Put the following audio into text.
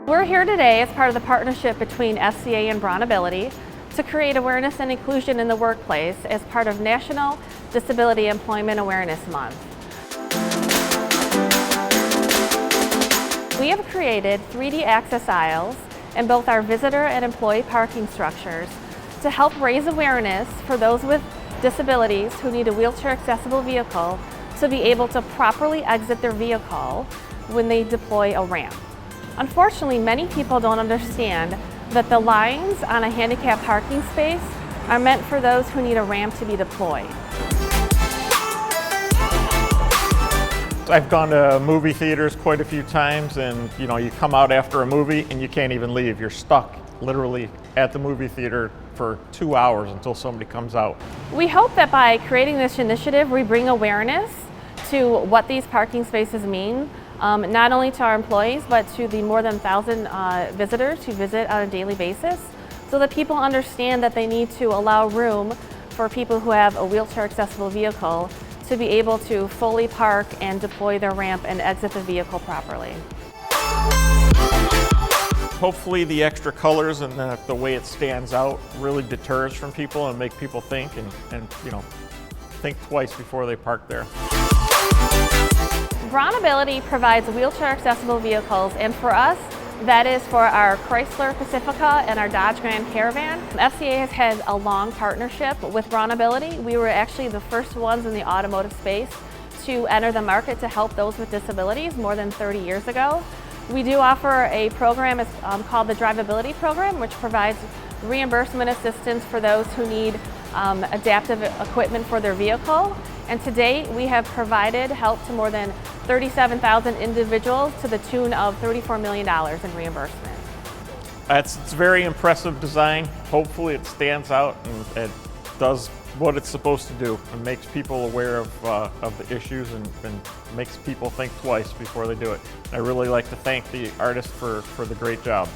We're here today as part of the partnership between FCA and BraunAbility to create awareness and inclusion in the workplace as part of National Disability Employment Awareness Month. We have created 3D access aisles in both our visitor and employee parking structures to help raise awareness for those with disabilities who need a wheelchair accessible vehicle to be able to properly exit their vehicle when they deploy a ramp. Unfortunately, many people don't understand that the lines on a handicapped parking space are meant for those who need a ramp to be deployed. I've gone to movie theaters quite a few times, and you come out after a movie and you can't even leave. You're stuck literally at the movie theater for 2 hours until somebody comes out. We hope that by creating this initiative, we bring awareness to what these parking spaces mean, not only to our employees, but to the more than 1,000 visitors who visit on a daily basis, so that people understand that they need to allow room for people who have a wheelchair accessible vehicle to be able to fully park and deploy their ramp and exit the vehicle properly. Hopefully the extra colors and the way it stands out really deters from people and make people think and think twice before they park there. BraunAbility provides wheelchair accessible vehicles, and for us, that is for our Chrysler Pacifica and our Dodge Grand Caravan. FCA has had a long partnership with BraunAbility. We were actually the first ones in the automotive space to enter the market to help those with disabilities more than 30 years ago. We do offer a program called the Drivability Program, which provides reimbursement assistance for those who need adaptive equipment for their vehicle. And to date, we have provided help to more than 37,000 individuals to the tune of $34 million in reimbursement. It's very impressive design. Hopefully it stands out and it does what it's supposed to do and makes people aware of the issues and makes people think twice before they do it. I really like to thank the artist for the great job.